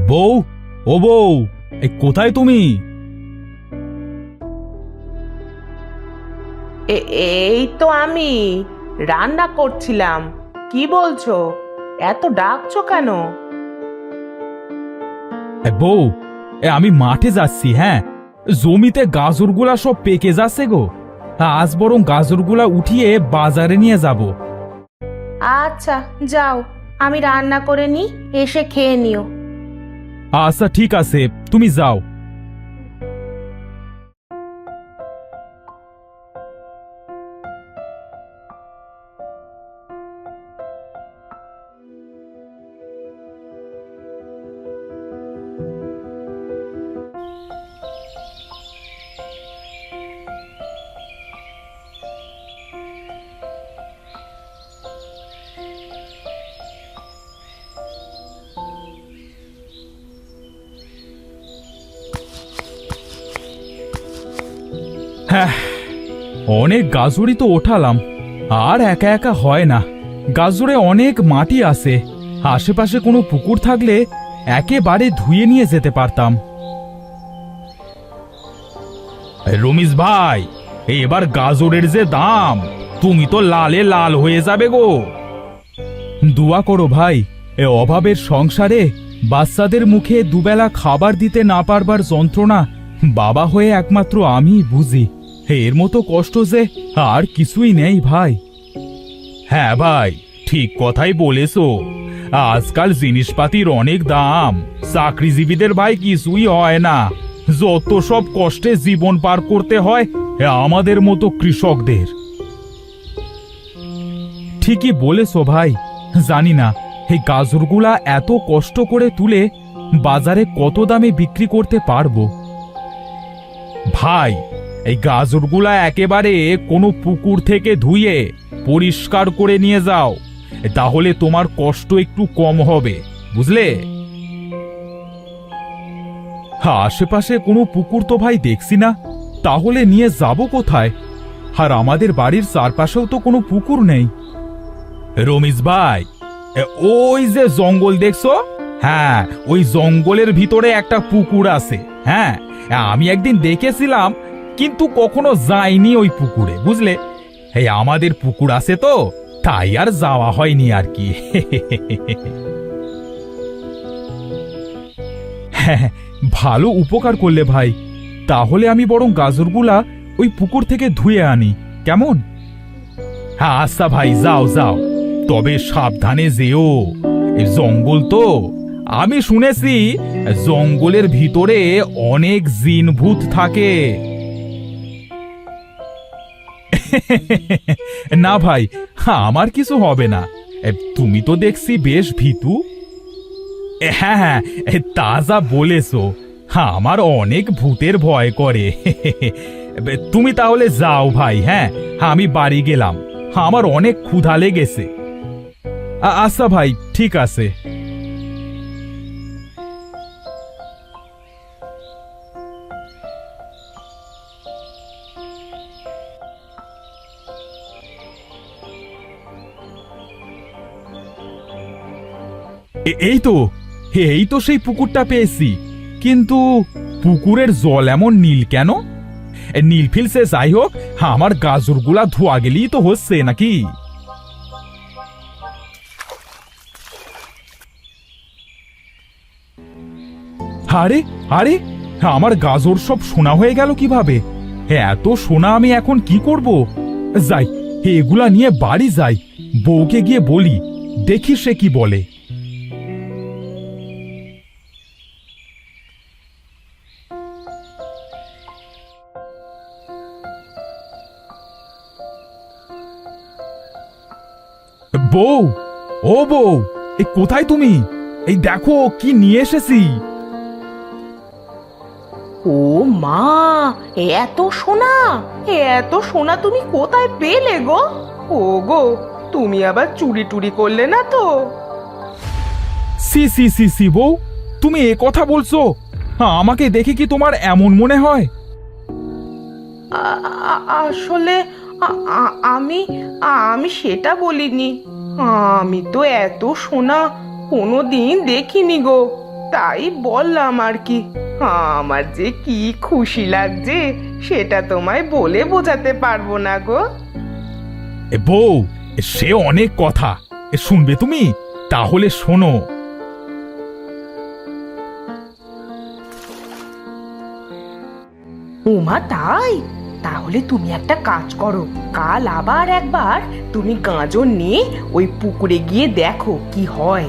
বউ, ও বউ, কোথায় তুমি? এই তো আমি রান্না করছিলাম। কি বলছো? এত ডাকছো কেন? বউ, আমি মাঠে যাচ্ছি। হ্যাঁ, জমিতে গাজরগুলা সব পেকে যাচ্ছে গো। আজ বরং গাজরগুলা উঠিয়ে বাজারে নিয়ে যাব। আচ্ছা যাও, আমি রান্না করে নি, এসে খেয়ে নিও। আচ্ছা ঠিক আছে, তুমি যাও। হ্যাঁ, অনেক গাজরই তো ওঠালাম, আর একা একা হয় না। গাজরে অনেক মাটি আছে, আশেপাশে কোনো পুকুর থাকলে একেবারে ধুয়ে নিয়ে যেতে পারতাম। রমিজ ভাই, এবার গাজরের যে দাম, তুমি তো লালে লাল হয়ে যাবে গো। দোয়া করো ভাই, এ অভাবের সংসারে বাচ্চাদের মুখে দুবেলা খাবার দিতে না পারবার যন্ত্রণা বাবা হয়ে একমাত্র আমিই বুঝি। এর মতো কষ্ট যে আর কিছুই নেই ভাই। হ্যাঁ ভাই, ঠিক কথাই বলেছো। আজকাল জিনিসপাতির অনেক দাম, চাকরিজীবীদের ভাই কিছুই হয় না। যত সব কষ্টে জীবন পার করতে হয় আমাদের মতো কৃষকদের। ঠিকই বলেছো ভাই। জানি না এই গাজরগুলা এত কষ্ট করে তুলে বাজারে কত দামে বিক্রি করতে পারবো। ভাই, এই গাজরগুলা একেবারে কোনো পুকুর থেকে ধুয়ে পরিষ্কার করে নিয়ে যাও, তাহলে তোমার কষ্ট একটু কম হবে, বুঝলে? আশেপাশে কোনো পুকুর তো ভাই দেখছি না, তাহলে নিয়ে যাব কোথায়? আর আমাদের বাড়ির চারপাশেও তো কোনো পুকুর নেই। রমিজ ভাই, ওই যে জঙ্গল দেখছো, হ্যাঁ ওই জঙ্গলের ভিতরে একটা পুকুর আছে। হ্যাঁ, আমি একদিন দেখেছিলাম, কিন্তু কখনো যাইনি ওই পুকুরে, বুঝলে? এই আমাদের পুকুর আছে তো, তাই আর যাওয়া হয়নি আর কি। হ্যাঁ, ভালো উপকার করলে ভাই। তাহলে আমি বরং গাজরগুলা ওই পুকুর থেকে ধুয়ে আনি, কেমন? হ্যাঁ আচ্ছা ভাই, যাও যাও, তবে সাবধানে যেও। এই জঙ্গল তো, আমি শুনেছি জঙ্গলের ভিতরে অনেক জিন ভূত থাকে। না ভাই, আমার কিছু হবে না। তুমি তো দেখছি বেশ ভীতু। হ্যাঁ হ্যাঁ, তা যা বলেছো, আমার অনেক ভূতের ভয় করে। তুমি তাহলে যাও ভাই। হ্যাঁ, আমি বাড়ি গেলাম, আমার অনেক ক্ষুধা লেগেছে। আচ্ছা ভাই, ঠিক আছে। এই তো সেই পুকুরটা পেয়েছি, কিন্তু পুকুরের জল এমন নীল কেন? নীল ফিলসে যাই হোক, আমার গাজরগুলা ধোয়া গেলেই তো হচ্ছে নাকি? আরে আরে, আমার গাজর সব সোনা হয়ে গেল কিভাবে? এত সোনা আমি এখন কি করব? যাই, এগুলা নিয়ে বাড়ি যাই, বউকে গিয়ে বলি, দেখি সে কি বলে। বউ, ও বউ, কোথায় তুমি? এই দেখো কি নিয়ে এসেছি। ও মা, এত সোনা! এত সোনা তুমি কোথায় পেলে গো? ও গো, তুমি আবার চুরি টুরি করলে না তো? সি সি সি সি বউ, তুমি এ কথা বলছো? আমাকে দেখে কি তোমার এমন মনে হয়? আসলে আমি আমি সেটা বলিনি। আমি তো এত সোনা কোনোদিন দেখিনি গো। তাই বললাম আর কি। আমার যে কি খুশি লাগছে সেটা তোমায় বলে বোঝাতে পারবো না গো। বউ, সে অনেক কথা। শুনবে তুমি? তাহলে শোনো। ওমা তাই? তাহলে তুমি একটা কাজ করো, কাল আবার একবার তুমি গাজর নিয়ে ওই পুকুরে গিয়ে দেখো কি হয়।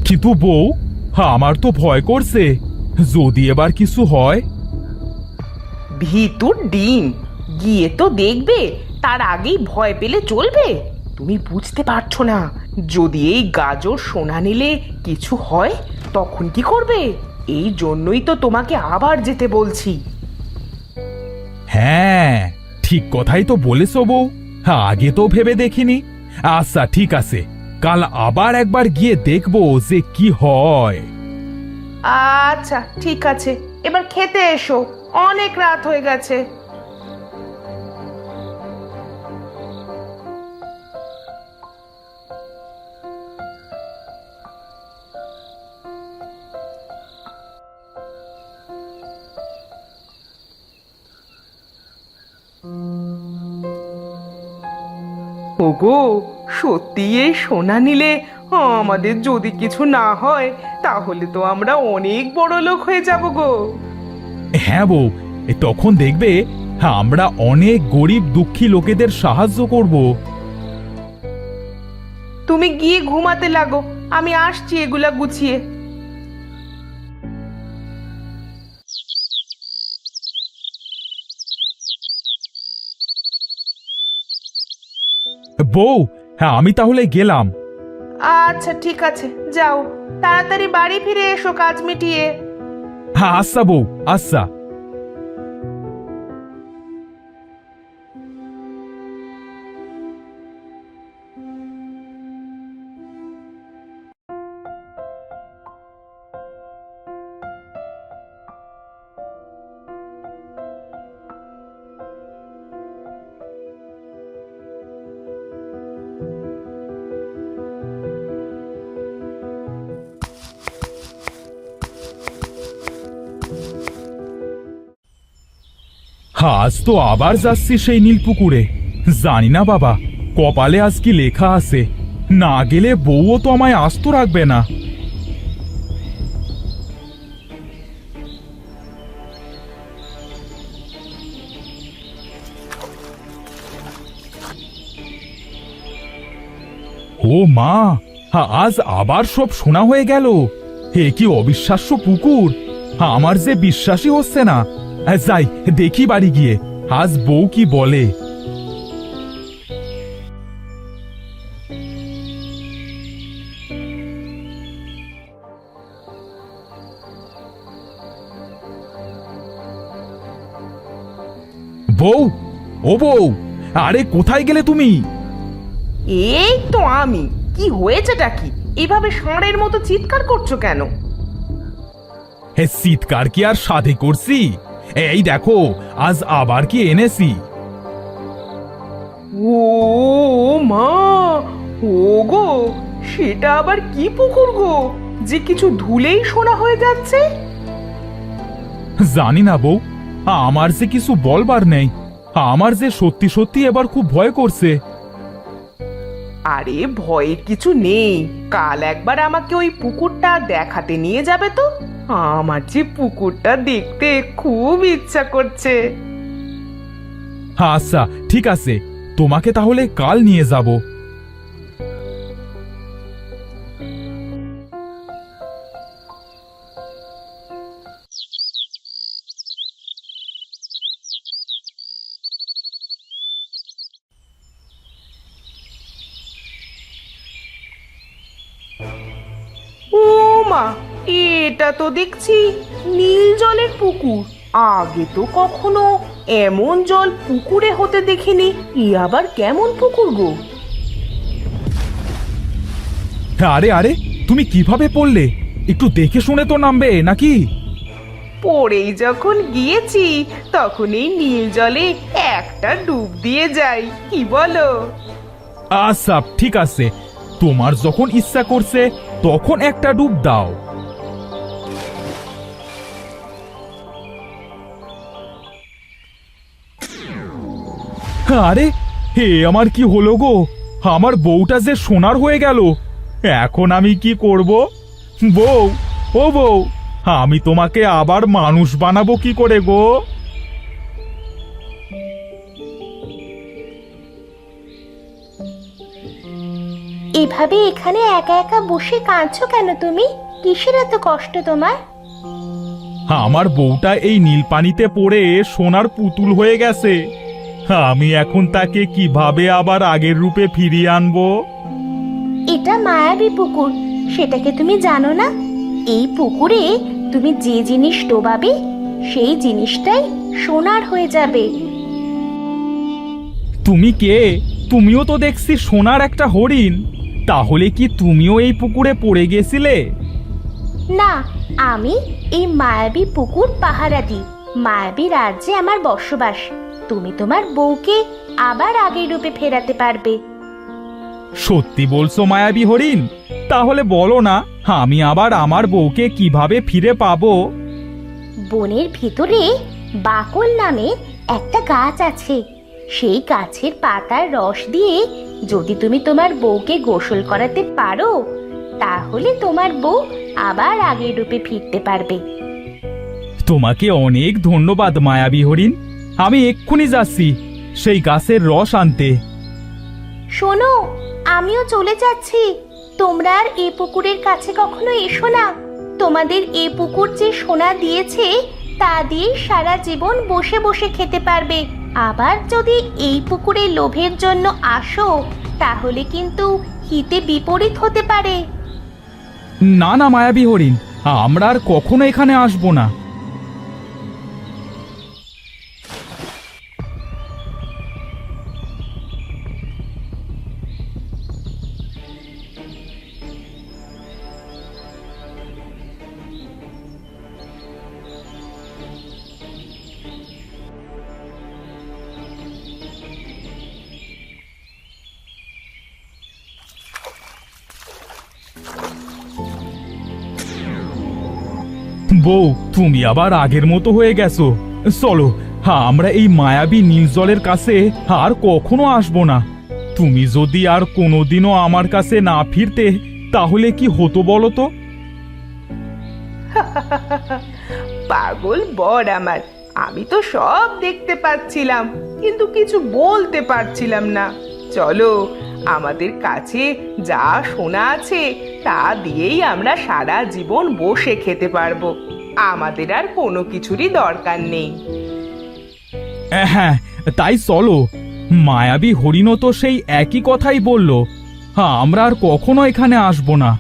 কিন্তু বউ, আমার তো ভয় করছে, যদি এবার কিছু হয়। ভিতুর ডিম, গিয়ে তো দেখবে, তার আগেই ভয় পেলে চলবে? তুমি বুঝতে পারছো না, যদি এই গাজর সোনা নিলে কিছু হয় তখন কি করবে? এই জন্যই তো তোমাকে আবার যেতে বলছি। হ্যাঁ, ঠিক কথাই তো বলেছো বউ, আগে তো ভেবে দেখিনি। আচ্ছা ঠিক আছে, কাল আবার একবার গিয়ে দেখবো যে কি হয়। আচ্ছা ঠিক আছে, এবার খেতে এসো, অনেক রাত হয়ে গেছে। ওগো, সত্যি এই সোনা নিলে আমাদের যদি কিছু না হয় তাহলে তো আমরা অনেক বড় লোক হয়ে যাব গো। হ্যাঁ বউ, তখন দেখবে আমরা অনেক গরিব দুঃখী লোকেদের সাহায্য করব। তুমি গিয়ে ঘুমাতে লাগো, আমি আসছি এগুলা গুছিয়ে। বউ, আমি তাহলে গেলাম। আচ্ছা ঠিক আছে, যাও, তাড়াতাড়ি বাড়ি ফিরে এসো কাজ মিটিয়ে। আচ্ছা বউ, আচ্ছা। আজ তো আবার যাচ্ছি সেই নীলপুকুরে। জানি না বাবা, কপালে আজ কি লেখা আছে। না গেলে বউও তো আমায় আস্ত রাখবে না। ও মা, আজ আবার সব শোনা হয়ে গেল। হে কি অবিশ্বাস্য পুকুর, আমার যে বিশ্বাসই হচ্ছে না। যাই দেখি বাড়ি গিয়ে, আজ বউ কি বলে। বউ, ও বউ, আরে কোথায় গেলে তুমি? এই তো আমি। কি হয়েছেটা কি? এভাবে ষাঁড়ের মতো চিৎকার করছো কেন? হে, চিৎকার কি আর সাধে করছি? এই দেখো, আজ আবার কি এনেছি। ও মা, ও গো, সেটা আবার কি পুকুর গো, যে কিছু ধুলেই সোনা হয়ে যাচ্ছে? জানি না বউ, আমার যে কিছু বলবার নেই। আমার যে সত্যি সত্যি এবার খুব ভয় করছে। আরে ভয়ের কিছু নেই, কাল একবার আমাকে ওই পুকুরটা দেখাতে নিয়ে যাবে তো? আমার যে পুকুরটা দেখতে খুব ইচ্ছা করছে। আচ্ছা ঠিক আছে, তোমাকে তাহলে কাল নিয়ে যাব। ও মা, এটা তো দেখছি নীল জলের পুকুর। আগে তো কখনো এমন জল পুকুরে হতে দেখিনি। ই আবার কেমন পুকুর গো? আরে আরে, তুমি কিভাবে পড়লে? একটু দেখে শুনে তো নামবে নাকি? পড়েই যখন গিয়েছি তখন এই নীল জলে একটা ডুব দিয়ে যাই, কি বলো? আচ্ছা ঠিক আছে, তোমার যখন ইচ্ছা করছে তখন একটা ডুব দাও। আরে হে, আমার কি হলো গো? আমার বউটা যে সোনার হয়ে গেল। এখন আমি কি করব? বউ, ও বউ, আমি তোমাকে আবার মানুষ বানাবো কি করে গো? এভাবে এখানে একা একা বসে কাঁদছো কেন তুমি? কিসের এত কষ্ট তোমার? আমার বউটা এই নীল পানিতে পড়ে সোনার পুতুল হয়ে গেছে। আমি এখন তাকে কিভাবে আবার আগের রূপে ফিরিয়ে আনবো? এটা মায়াবী পুকুর, সেটাকে তুমি জানো না? এই পুকুরে তুমি যে জিনিস ডোবাবে সেই জিনিসটাই সোনার হয়ে যাবে। তুমি কে? তুমিও তো দেখছি সোনার একটা হরিণ। তাহলে কি তুমিও এই পুকুরে পড়ে গেছিলে? না, আমি এই মায়াবী পুকুর পাহারা দিই। মায়াবী রাজ্যে আমার বসবাস। তুমি তোমার বউকে আবার আগের রূপে ফেরাতে পারবে। সত্যি বলছো মায়াবী হরিণ? তাহলে বলো না, আমি আবার আমার বউকে কিভাবে ফিরে পাবো? বনের ভিতরে বাকল নামে একটা গাছ আছে। সেই গাছের পাতার রস দিয়ে যদি তুমি তোমার বউকে গোসল করাতে পারো, তাহলে তোমার বউ আবার আগের রূপে ফিরতে পারবে। তোমাকে অনেক ধন্যবাদ মায়াবী হরিণ। আমি এক্ষুনি যাচ্ছি সেই গাছের রস আনতে। শোনো, আমিও চলে যাচ্ছি। তোমরা আর এই পুকুরের কাছে কখনো এসো না। তোমাদের এই পুকুর যে সোনা দিয়েছে তা দিয়ে সারা জীবন বসে বসে খেতে পারবে। আবার যদি এই পুকুরে লোভের জন্য আসো, তাহলে কিন্তু হিতে বিপরীত হতে পারে। না না মায়াবী হরিণ, আমরা আর কখনো এখানে আসবো না। বউ, তুমি আবার আগের মতো হয়ে গেছো। চলো, আমরা এই মায়াবী নীল জলের কাছে আর কখনো আসবো না। তুমি যদি আর কোনোদিনও আমার কাছে না ফিরতে, তাহলে কি হতো বলো তো? পাগল বর আমার, আমি তো সব দেখতে পাচ্ছিলাম কিন্তু কিছু বলতে পারছিলাম না। চলো, আমাদের কাছে যা সোনা আছে তা দিয়েই আমরা সারা জীবন বসে খেতে পারবো। আমাদের আর কোনো কিছুরই দরকার নেই। হ্যাঁ, তাই চলো। মায়াবী হরিণও তো সেই একই কথাই বলল। আমরা আর কখনো এখানে আসবো না।